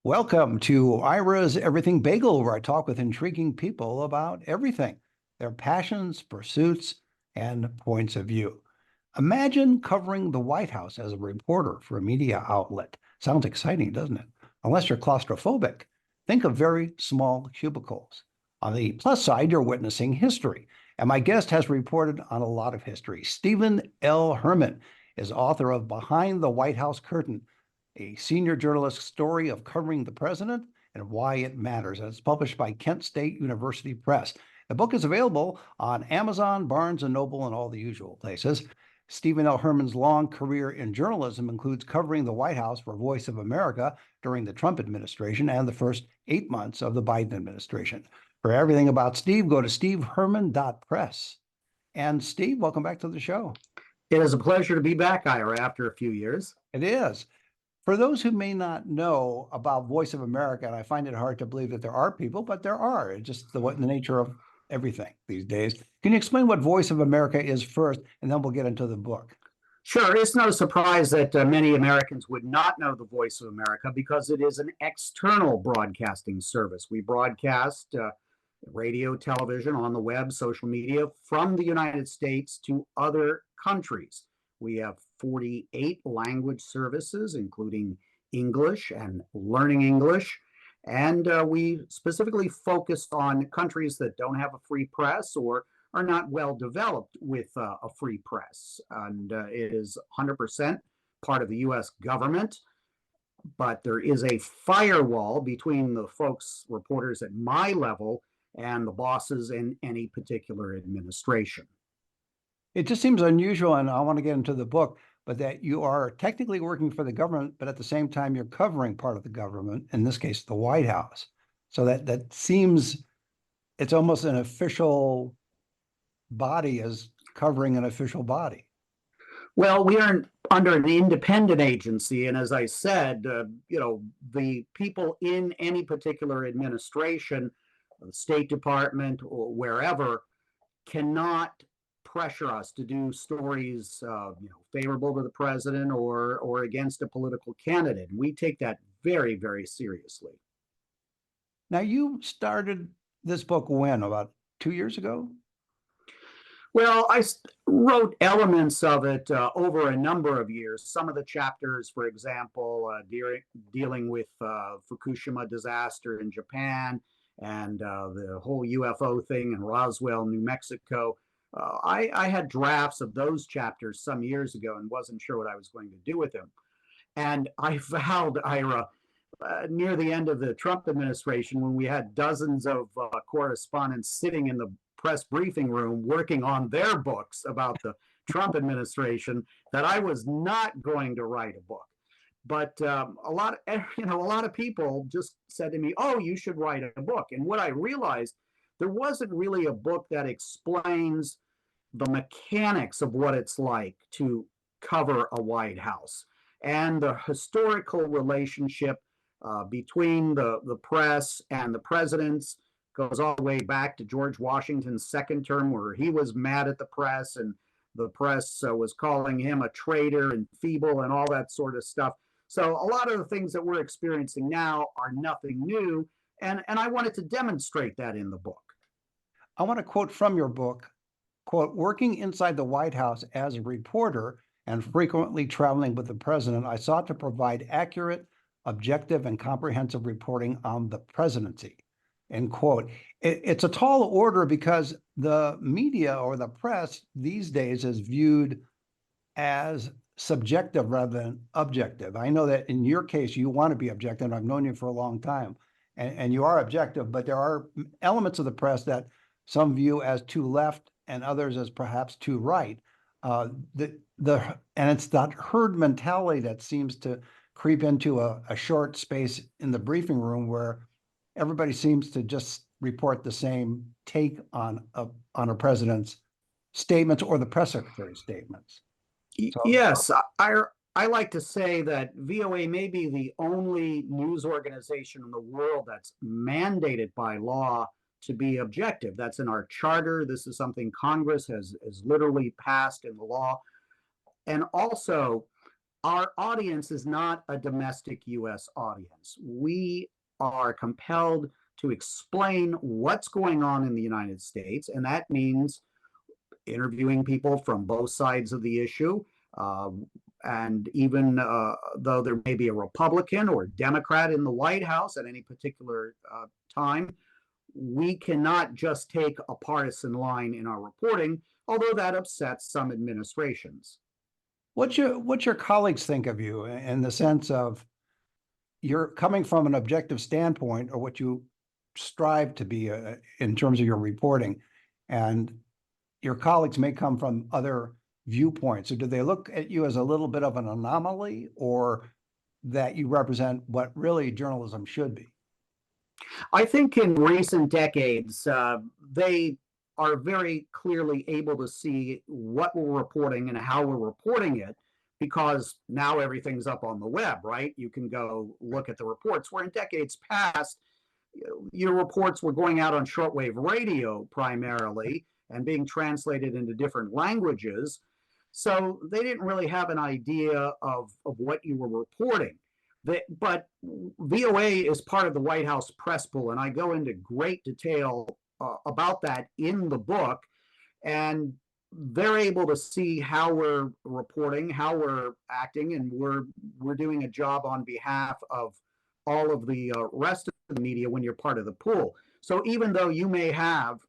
Welcome to Ira's Everything Bagel, where I talk with intriguing people about everything, their passions, pursuits, and points of view. Imagine covering the White House as a reporter for a media outlet. Sounds exciting, doesn't it? Unless you're claustrophobic. Think of very small cubicles. On the plus side, you're witnessing history. And my guest has reported on a lot of history. Stephen L. Herman is author of Behind the White House Curtain, a senior journalist's story of covering the president and why it matters. And it's published by Kent State University Press. The book is available on Amazon, Barnes & Noble, and all the usual places. Stephen L. Herman's long career in journalism includes covering the White House for Voice of America during the Trump administration and the first 8 months of the Biden administration. For everything about Steve, go to steveherman.press. And Steve, welcome back to the show. It is a pleasure to be back, Ira, after a few years. It is. For those who may not know about Voice of America, and I find it hard to believe that there are people, but there are. It's just the nature of everything these days. Can you explain what Voice of America is first, and then we'll get into the book? Sure. It's no surprise that many Americans would not know the Voice of America because it is an external broadcasting service. We broadcast radio, television, on the web, social media from the United States to other countries. We have 48 language services, including English and learning English. And we specifically focus on countries that don't have a free press or are not well developed with a free press. And it is 100% part of the US government. But there is a firewall between the folks, reporters at my level, and the bosses in any particular administration. It just seems unusual, and I want to get into the book, but that you are technically working for the government, but at the same time, you're covering part of the government, in this case, the White House. So that seems, it's almost an official body as covering an official body. Well, we are under an independent agency, and as I said, the people in any particular administration, the State Department or wherever, cannot pressure us to do stories favorable to the president or against a political candidate. We take that very, very seriously. Now, you started this book when? About 2 years ago? Well, I wrote elements of it over a number of years. Some of the chapters, for example, dealing with Fukushima disaster in Japan and the whole UFO thing in Roswell, New Mexico. I had drafts of those chapters some years ago and wasn't sure what I was going to do with them. And I vowed, Ira, near the end of the Trump administration, when we had dozens of correspondents sitting in the press briefing room working on their books about the Trump administration, that I was not going to write a book. But a lot of people just said to me, "Oh, you should write a book." And what I realized, there wasn't really a book that explains the mechanics of what it's like to cover a White House and the historical relationship between the press and the presidents. Goes all the way back to George Washington's second term, where he was mad at the press and the press was calling him a traitor and feeble and all that sort of stuff. So a lot of the things that we're experiencing now are nothing new. And I wanted to demonstrate that in the book. I want to quote from your book, quote, "Working inside the White House as a reporter and frequently traveling with the president, I sought to provide accurate, objective, and comprehensive reporting on the presidency." End quote. It's a tall order because the media or the press these days is viewed as subjective rather than objective. I know that in your case, you want to be objective. I've known you for a long time, and you are objective, but there are elements of the press that some view as too left and others as perhaps too right. And it's that herd mentality that seems to creep into a short space in the briefing room where everybody seems to just report the same take on a president's statements or the press secretary's statements. So, yes, I like to say that VOA may be the only news organization in the world that's mandated by law to be objective. That's in our charter. This is something Congress has literally passed in the law. And also, our audience is not a domestic US audience. We are compelled to explain what's going on in the United States, and that means interviewing people from both sides of the issue. Uh, and even though there may be a Republican or Democrat in the White House at any particular time, we cannot just take a partisan line in our reporting, although that upsets some administrations. What's your colleagues think of you in the sense of you're coming from an objective standpoint, or what you strive to be in terms of your reporting, and your colleagues may come from other viewpoints. So do they look at you as a little bit of an anomaly, or that you represent what really journalism should be? I think in recent decades, they are very clearly able to see what we're reporting and how we're reporting it, because now everything's up on the web, right? You can go look at the reports, where in decades past, your reports were going out on shortwave radio primarily and being translated into different languages. So they didn't really have an idea of what you were reporting. But VOA is part of the White House press pool, and I go into great detail about that in the book. And they're able to see how we're reporting, how we're acting, and we're doing a job on behalf of all of the rest of the media when you're part of the pool. So even though you may have,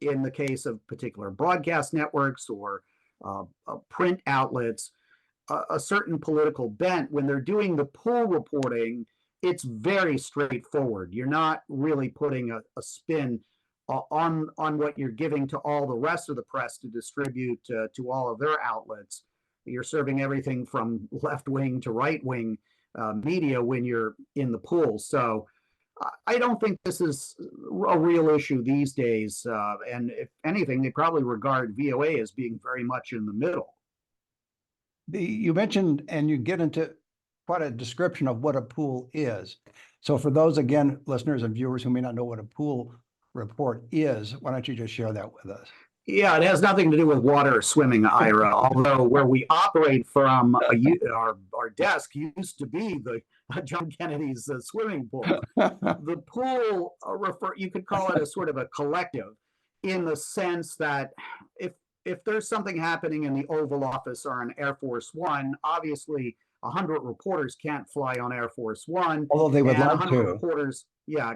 in the case of particular broadcast networks or print outlets, a certain political bent, when they're doing the pool reporting, it's very straightforward. You're not really putting a spin on what you're giving to all the rest of the press to distribute to all of their outlets. You're serving everything from left wing to right wing media when you're in the pool. So I don't think this is a real issue these days. And if anything, they probably regard VOA as being very much in the middle. You mentioned, and you get into quite a description of what a pool is. So for those, again, listeners and viewers who may not know what a pool report is, why don't you just share that with us? Yeah, it has nothing to do with water or swimming, Ira, although where we operate from, our desk used to be the John Kennedy's swimming pool. The pool, you could call it a sort of a collective, in the sense that if there's something happening in the Oval Office or on Air Force One, obviously 100 reporters can't fly on Air Force One. Although they would and like 100 to. reporters,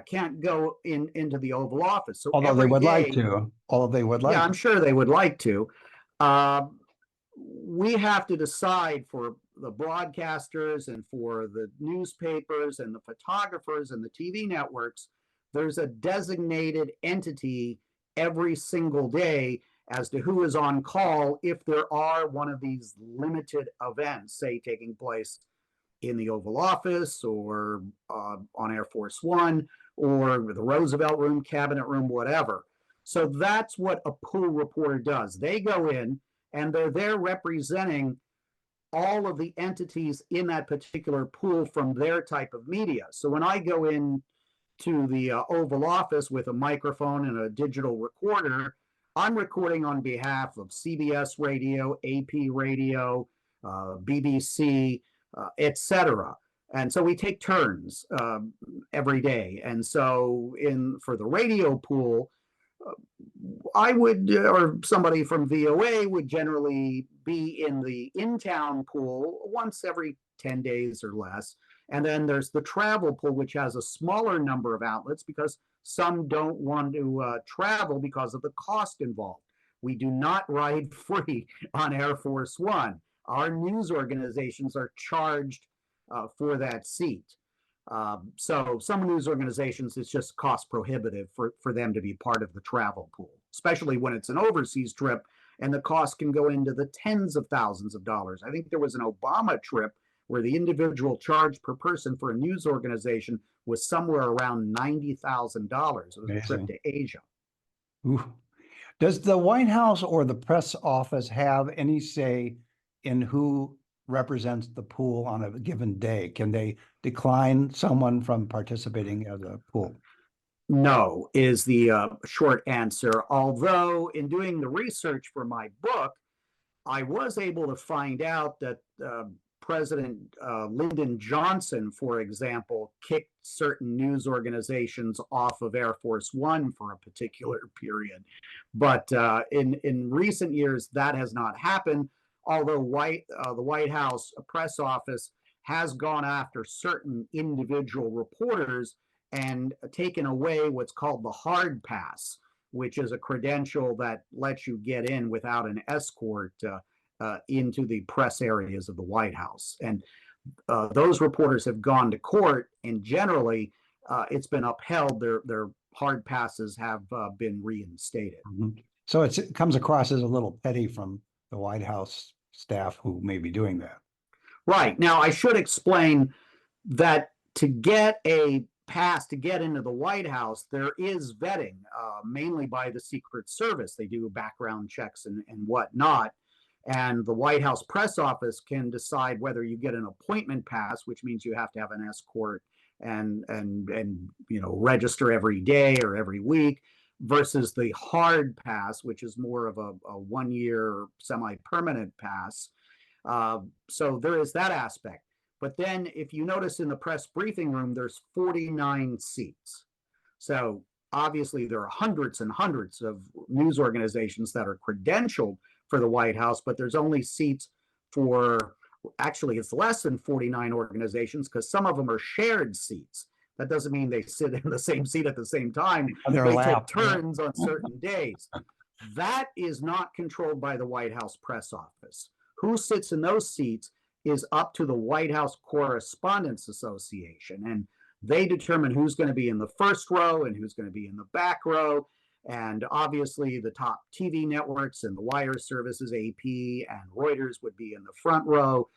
can't go into the Oval Office. So Although they every would like day, to. Although they would like yeah, to. I'm sure they would like to. We have to decide for the broadcasters and for the newspapers and the photographers and the TV networks, there's a designated entity every single day as to who is on call if there are one of these limited events, say, taking place in the Oval Office or on Air Force One or the Roosevelt Room, Cabinet Room, whatever. So that's what a pool reporter does. They go in and they're there representing all of the entities in that particular pool from their type of media. So when I go in to the Oval Office with a microphone and a digital recorder, I'm recording on behalf of CBS Radio, AP Radio, BBC, etc. And so we take turns every day. And so for the radio pool, I would, or somebody from VOA would generally be in the in-town pool once every 10 days or less. And then there's the travel pool, which has a smaller number of outlets because some don't want to travel because of the cost involved. We do not ride free on Air Force One. Our news organizations are charged for that seat. So some news organizations, it's just cost prohibitive for them to be part of the travel pool, especially when it's an overseas trip and the cost can go into the tens of thousands of dollars. I think there was an Obama trip where the individual charge per person for a news organization was somewhere around $90,000. It was a trip to Asia. Ooh. Does the White House or the press office have any say in who represents the pool on a given day? Can they decline someone from participating as a pool? No, is the short answer. Although in doing the research for my book, I was able to find out that President Lyndon Johnson, for example, kicked certain news organizations off of Air Force One for a particular period. But in recent years, that has not happened, although the White House press office has gone after certain individual reporters and taken away what's called the hard pass, which is a credential that lets you get in without an escort into the press areas of the White House. And those reporters have gone to court, and generally it's been upheld. Their hard passes have been reinstated. Mm-hmm. So it comes across as a little petty from the White House staff who may be doing that. Right. Now, I should explain that to get a pass to get into the White House, there is vetting, mainly by the Secret Service. They do background checks and whatnot. And the White House press office can decide whether you get an appointment pass, which means you have to have an escort and register every day or every week, versus the hard pass, which is more of a 1-year semi-permanent pass. So there is that aspect. But then if you notice in the press briefing room, there's 49 seats. So obviously there are hundreds and hundreds of news organizations that are credentialed for the White House, but there's only seats for, actually it's less than 49 organizations, because some of them are shared seats. That doesn't mean they sit in the same seat at the same time. They take turns on certain days. That is not controlled by the White House press office. Who sits in those seats is up to the White House Correspondents Association, and they determine who's going to be in the first row and who's going to be in the back row. And obviously the top TV networks and the wire services, AP and Reuters, would be in the front row.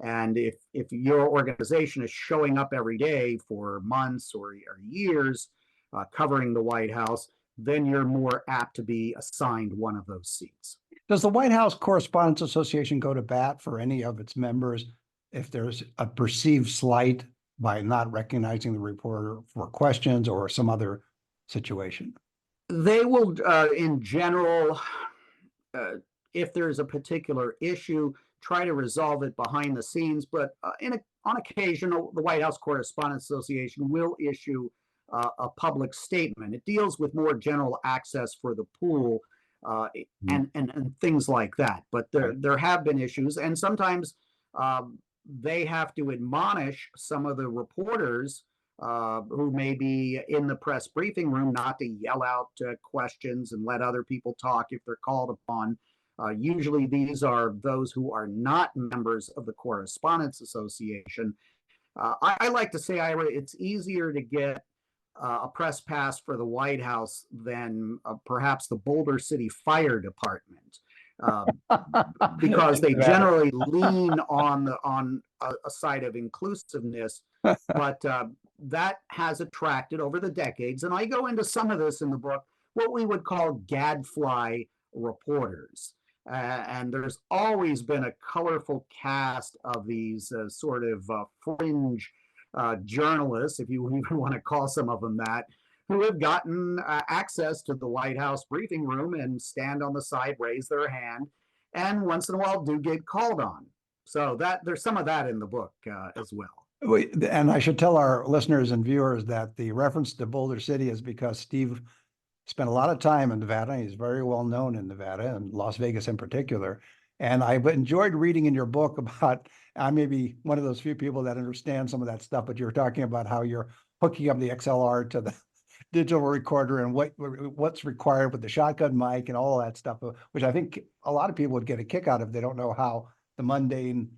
And if your organization is showing up every day for months or years covering the White House, then you're more apt to be assigned one of those seats. Does the White House Correspondents Association go to bat for any of its members if there's a perceived slight by not recognizing the reporter for questions or some other situation? They will, in general, if there's a particular issue, try to resolve it behind the scenes. But on occasion, the White House Correspondents Association will issue a public statement. It deals with more general access for the pool and things like that. But there have been issues, and sometimes they have to admonish some of the reporters who may be in the press briefing room not to yell out questions and let other people talk if they're called upon. Usually these are those who are not members of the Correspondents Association. I like to say, Ira, it's easier to get a press pass for the White House than perhaps the Boulder City Fire Department, because they generally lean on a side of inclusiveness. But that has attracted over the decades, and I go into some of this in the book, what we would call gadfly reporters. And there's always been a colorful cast of these sort of fringe journalists, if you even want to call some of them that, who have gotten access to the White House briefing room and stand on the side, raise their hand, and once in a while do get called on. So there's some of that in the book as well. And I should tell our listeners and viewers that the reference to Boulder City is because Steve spent a lot of time in Nevada. He's very well known in Nevada and Las Vegas in particular. And I've enjoyed reading in your book about, I may be one of those few people that understand some of that stuff, but you're talking about how you're hooking up the XLR to the digital recorder and what's required with the shotgun mic and all that stuff, which I think a lot of people would get a kick out of. They don't know how the mundane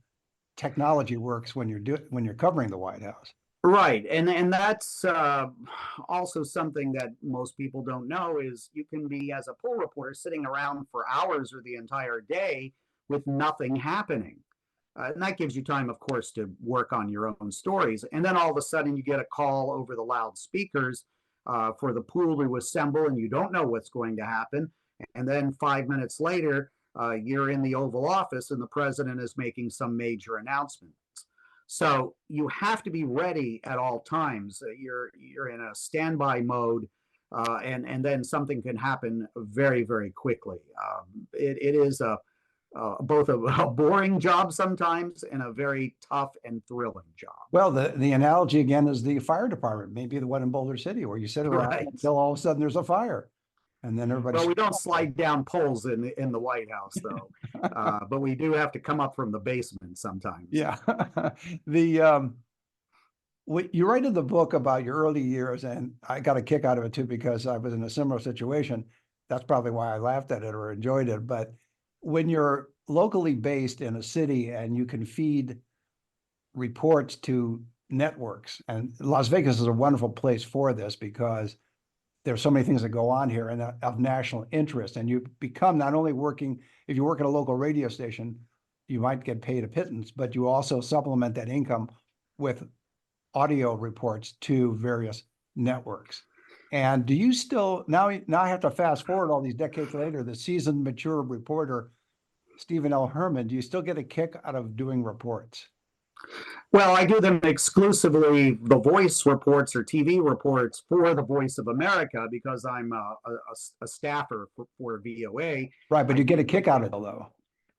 technology works when you're covering the White House. Right, and that's also something that most people don't know, is you can be, as a poll reporter, sitting around for hours or the entire day with nothing happening. And that gives you time, of course, to work on your own stories. And then all of a sudden you get a call over the loudspeakers for the pool to assemble, and you don't know what's going to happen. And then 5 minutes later, you're in the Oval Office and the president is making some major announcement. So you have to be ready at all times. You're in a standby mode, and then something can happen very, very quickly. It is a both a boring job sometimes and a very tough and thrilling job. Well, the analogy again is the fire department, maybe the one in Boulder City, where you sit around Right. until all of a sudden there's a fire, and then everybody's. Well, we don't slide down poles in the White House, though, but we do have to come up from the basement sometimes. Yeah. The you write in the book about your early years, and I got a kick out of it too because I was in a similar situation. That's probably why I laughed at it or enjoyed it. But when you're locally based in a city and you can feed reports to networks, and Las Vegas is a wonderful place for this because there's so many things that go on here and of national interest. And you become not only working, if you work at a local radio station, you might get paid a pittance, but you also supplement that income with audio reports to various networks. And do you still, now I have to fast forward all these decades later, the seasoned, mature reporter, Stephen L. Herman, do you still get a kick out of doing reports? Well, I do them exclusively, the voice reports or TV reports for the Voice of America because I'm a staffer for VOA. Right, but you get a kick out of it though.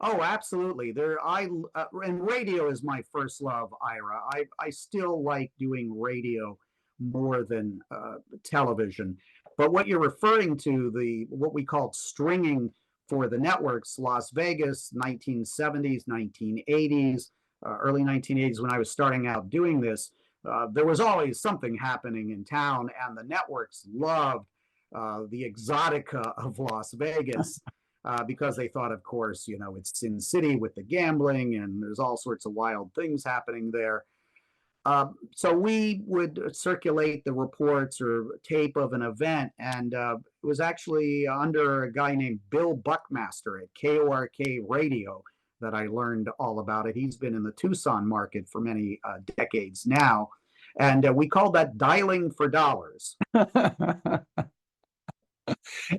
Oh, absolutely. And radio is my first love, Ira. I still like doing radio more than television. But what you're referring to, what we called stringing for the networks, Las Vegas, 1970s, 1980s, early 1980s, when I was starting out doing this, there was always something happening in town, and the networks loved the exotica of Las Vegas. Because they thought, of course, it's Sin City with the gambling and there's all sorts of wild things happening there. So we would circulate the reports or tape of an event, and it was actually under a guy named Bill Buckmaster at KORK Radio that I learned all about it. He's been in the Tucson market for many decades now, and we called that dialing for dollars.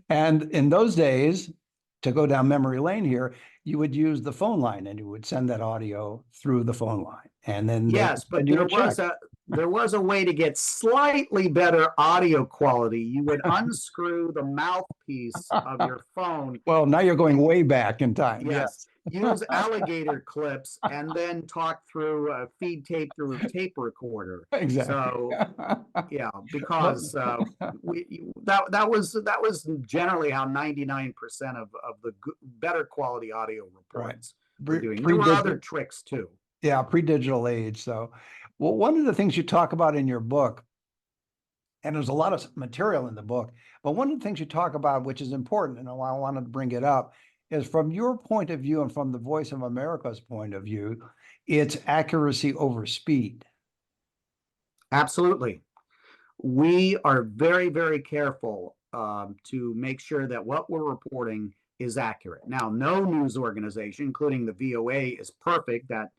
And in those days, to go down memory lane here, you would use the phone line and you would send that audio through the phone line. And then yes, but there was a way to get slightly better audio quality. You would unscrew the mouthpiece of your phone. Well, now you're going way back in time. Yes. Use alligator clips and then talk through feed tape through a tape recorder. Exactly. So yeah, because that was generally how 99% of the better quality audio reports were doing. There were other tricks too. Yeah, pre-digital age. So, well, one of the things you talk about in your book, and there's a lot of material in the book, but one of the things you talk about, which is important, and I wanted to bring it up, is from your point of view and from the Voice of America's point of view, it's accuracy over speed. Absolutely. We are very, very careful to make sure that what we're reporting is accurate. Now, no news organization, including the VOA, is perfect. That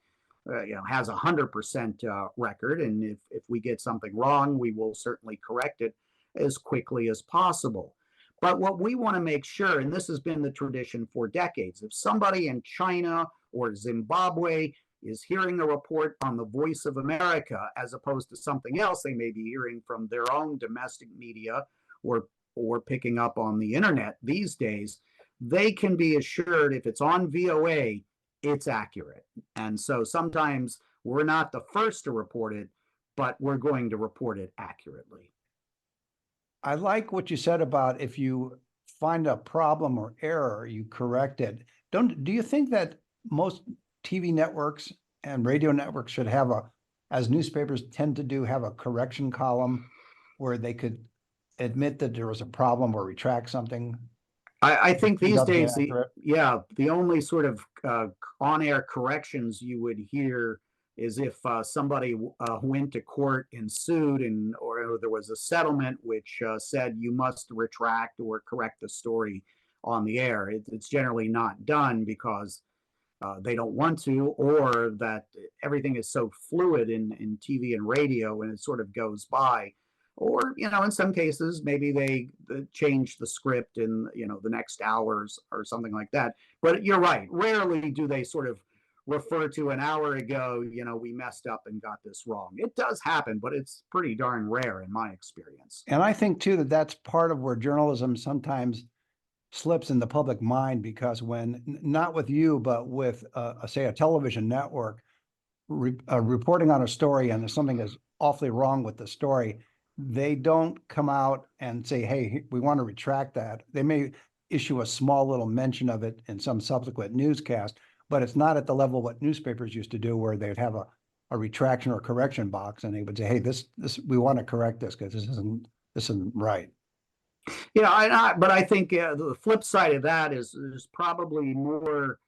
has 100% record, and if we get something wrong, we will certainly correct it as quickly as possible. But what we want to make sure, and this has been the tradition for decades, if somebody in China or Zimbabwe is hearing a report on the Voice of America as opposed to something else they may be hearing from their own domestic media or picking up on the internet these days, they can be assured if it's on VOA, it's accurate. And so sometimes we're not the first to report it, but we're going to report it accurately. I like what you said about if you find a problem or error, you correct it. Do you think that most TV networks and radio networks should have as newspapers tend to do, have a correction column where they could admit that there was a problem or retract something? I think these days, the only sort of on-air corrections you would hear is if somebody went to court and sued, or there was a settlement which said you must retract or correct the story on the air. It's generally not done because they don't want to, or that everything is so fluid in TV and radio and it sort of goes by. Or, in some cases, maybe they change the script in, the next hours or something like that. But you're right. Rarely do they sort of refer to an hour ago, we messed up and got this wrong. It does happen, but it's pretty darn rare in my experience. And I think, too, that that's part of where journalism sometimes slips in the public mind because when, not with you, but with, say, a television network, reporting on a story and something is awfully wrong with the story, they don't come out and say, hey, we want to retract that. They may issue a small little mention of it in some subsequent newscast, but it's not at the level what newspapers used to do, where they'd have a retraction or correction box, and they would say, hey, this we want to correct this because this isn't right. Yeah, but I think the flip side of that is probably more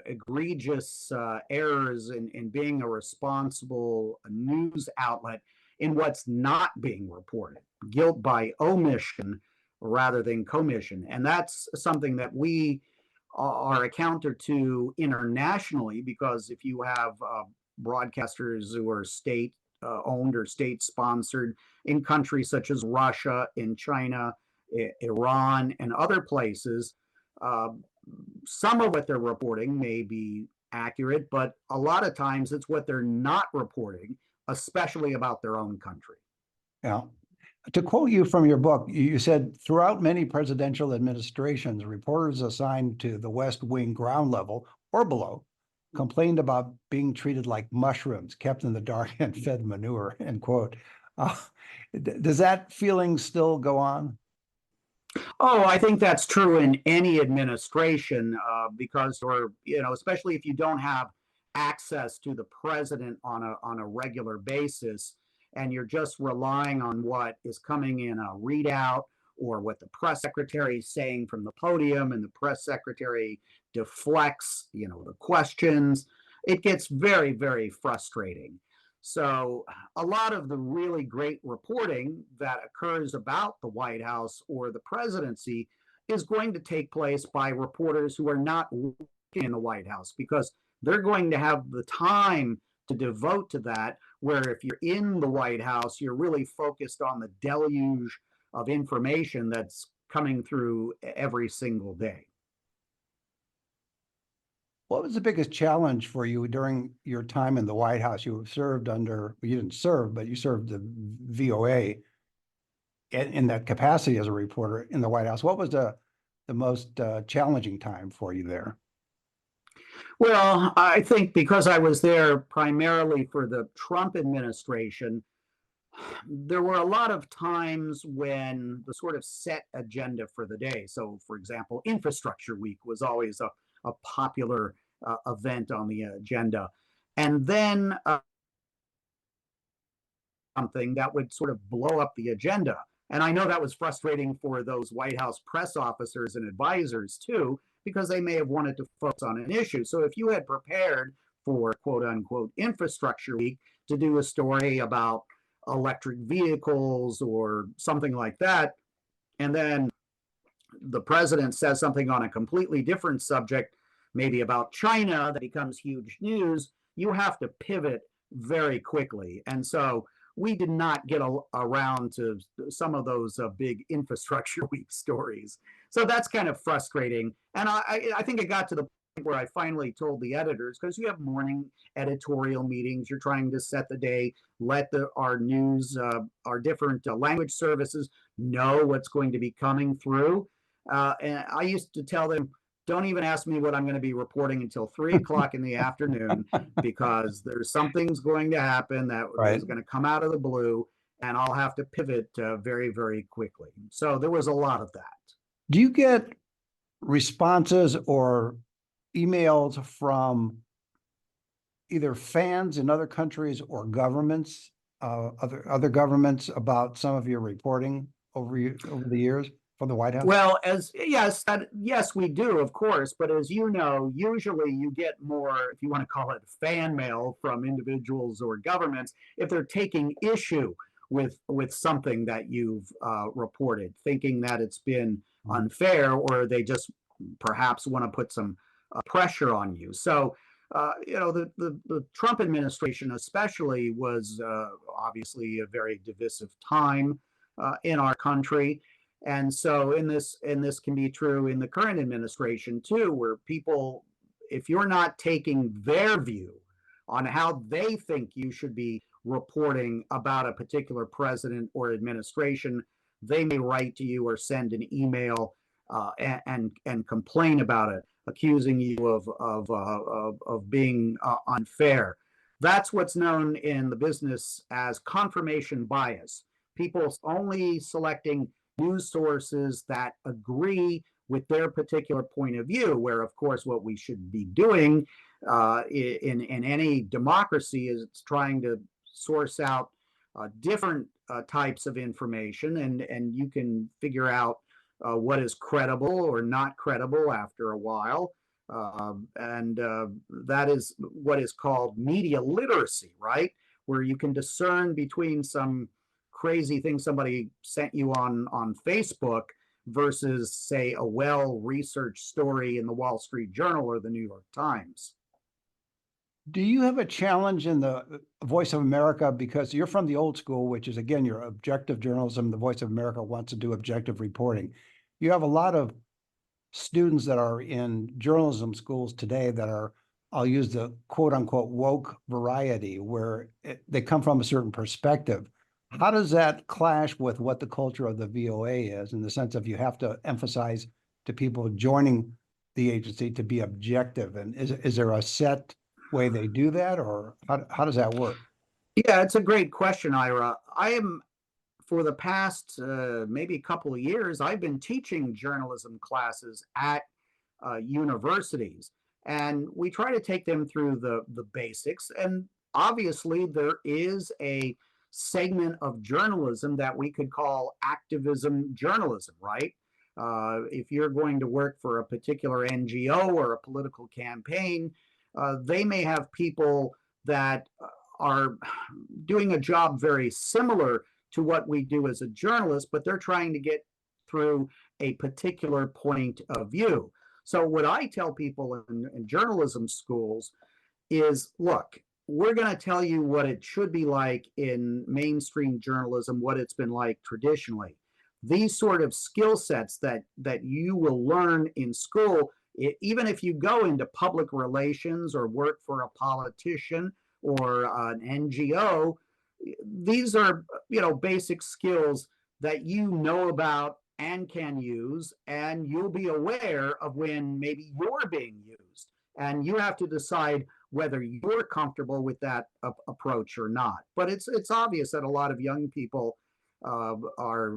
egregious errors in being a responsible news outlet in what's not being reported, guilt by omission rather than commission. And that's something that we are a counter to internationally, because if you have broadcasters who are state owned or state sponsored in countries such as Russia, in China, Iran, and other places, uh, some of what they're reporting may be accurate, but a lot of times it's what they're not reporting, especially about their own country. Yeah. To quote you from your book, you said throughout many presidential administrations, reporters assigned to the West Wing ground level or below complained about being treated like mushrooms, kept in the dark and fed manure, end quote. Uh, does that feeling still go on? Oh, I think that's true in any administration, because, or especially if you don't have access to the president on a regular basis, and you're just relying on what is coming in a readout or what the press secretary is saying from the podium, and the press secretary deflects, the questions. It gets very, very frustrating. So a lot of the really great reporting that occurs about the White House or the presidency is going to take place by reporters who are not working in the White House, because they're going to have the time to devote to that. Where if you're in the White House, you're really focused on the deluge of information that's coming through every single day. What was the biggest challenge for you during your time in the White House? You served under, you didn't serve, but you served the VOA in that capacity as a reporter in the White House. What was the most challenging time for you there? Well, I think because I was there primarily for the Trump administration, there were a lot of times when the sort of set agenda for the day. So, for example, Infrastructure Week was always a popular event on the agenda. And then something that would sort of blow up the agenda. And I know that was frustrating for those White House press officers and advisors too, because they may have wanted to focus on an issue. So if you had prepared for quote unquote Infrastructure Week to do a story about electric vehicles or something like that, and then the president says something on a completely different subject, maybe about China, that becomes huge news, you have to pivot very quickly. And so we did not get around to some of those big Infrastructure Week stories. So that's kind of frustrating. And I think it got to the point where I finally told the editors, because you have morning editorial meetings, you're trying to set the day, let our news, our different language services know what's going to be coming through. And I used to tell them, don't even ask me what I'm going to be reporting until 3 o'clock in the afternoon, because there's something's going to happen that is going to come out of the blue, and I'll have to pivot very, very quickly. So there was a lot of that. Do you get responses or emails from either fans in other countries or governments, other governments, about some of your reporting over the years from the White House? Well, yes, we do, of course. But as you know, usually you get more, if you want to call it, fan mail from individuals or governments if they're taking issue with something that you've reported, thinking that it's been unfair, or they just perhaps want to put some pressure on you. So, the Trump administration especially was obviously a very divisive time in our country. And so this can be true in the current administration too, where people, if you're not taking their view on how they think you should be reporting about a particular president or administration, they may write to you or send an email and complain about it, accusing you of being unfair. That's what's known in the business as confirmation bias. People only selecting news sources that agree with their particular point of view, where, of course, what we should be doing in any democracy is it's trying to source out different types of information, and you can figure out what is credible or not credible after a while. And that is what is called media literacy, right? Where you can discern between some crazy thing somebody sent you on Facebook versus, say, a well-researched story in the Wall Street Journal or the New York Times. Do you have a challenge in the Voice of America, because you're from the old school, which is, again, your objective journalism. The Voice of America wants to do objective reporting. You have a lot of students that are in journalism schools today that are, I'll use the quote unquote woke variety, where they come from a certain perspective. How does that clash with what the culture of the VOA is, in the sense of you have to emphasize to people joining the agency to be objective? And is there a set way they do that, or how does that work? Yeah, it's a great question, Ira. I am, for the past maybe a couple of years, I've been teaching journalism classes at universities, and we try to take them through the basics. And obviously, there is a segment of journalism that we could call activism journalism, right? If you're going to work for a particular NGO or a political campaign, they may have people that are doing a job very similar to what we do as a journalist, but they're trying to get through a particular point of view. So what I tell people in journalism schools is, look, we're going to tell you what it should be like in mainstream journalism, what it's been like traditionally. These sort of skill sets that you will learn in school, even if you go into public relations or work for a politician or an NGO, these are, basic skills that you know about and can use, and you'll be aware of when maybe you're being used, and you have to decide whether you're comfortable with that approach or not. But it's obvious that a lot of young people are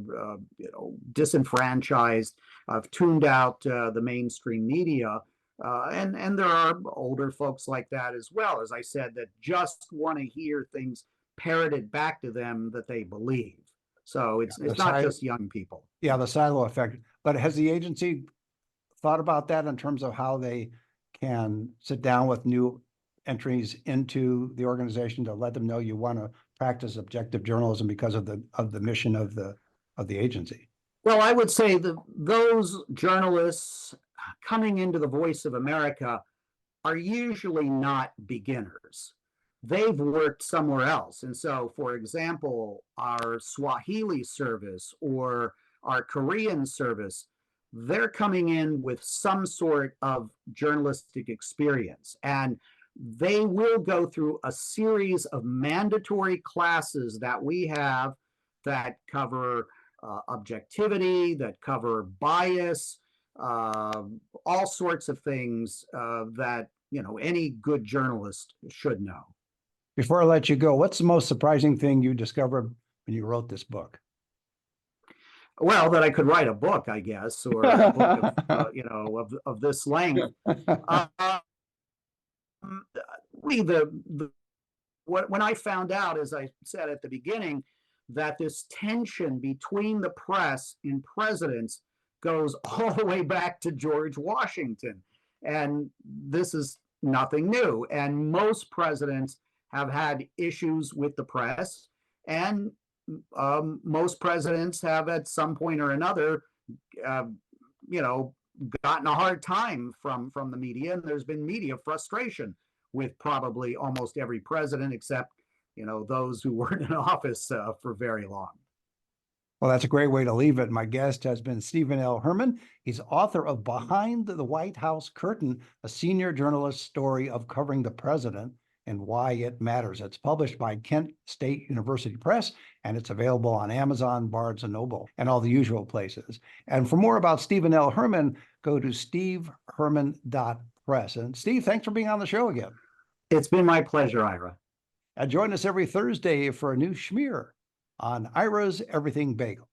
disenfranchised, have tuned out the mainstream media, and there are older folks like that as well, as I said, that just want to hear things parroted back to them that they believe. So it's not just young people. Yeah, the silo effect. But has the agency thought about that in terms of how they can sit down with new entries into the organization to let them know you want to practice objective journalism because of the mission of the agency? Well, I would say that those journalists coming into the Voice of America are usually not beginners. They've worked somewhere else. And so, for example, our Swahili service or our Korean service, they're coming in with some sort of journalistic experience. And they will go through a series of mandatory classes that we have that cover objectivity, that cover bias, all sorts of things that any good journalist should know. Before I let you go, what's the most surprising thing you discovered when you wrote this book? Well, that I could write a book, I guess, or a book of, of this length. When I found out, as I said at the beginning, that this tension between the press and presidents goes all the way back to George Washington, and this is nothing new. And most presidents have had issues with the press, and most presidents have at some point or another, gotten a hard time from the media, and there's been media frustration with probably almost every president, except those who weren't in office for very long. Well, that's a great way to leave it. My guest has been Stephen L. Herman. He's author of Behind the White House Curtain, a senior journalist story of covering the president. and Why It Matters. It's published by Kent State University Press, and it's available on Amazon, Barnes & Noble, and all the usual places. And for more about Stephen L. Herman, go to steveherman.press. And Steve, thanks for being on the show again. It's been my pleasure, Ira. And join us every Thursday for a new schmear on Ira's Everything Bagel.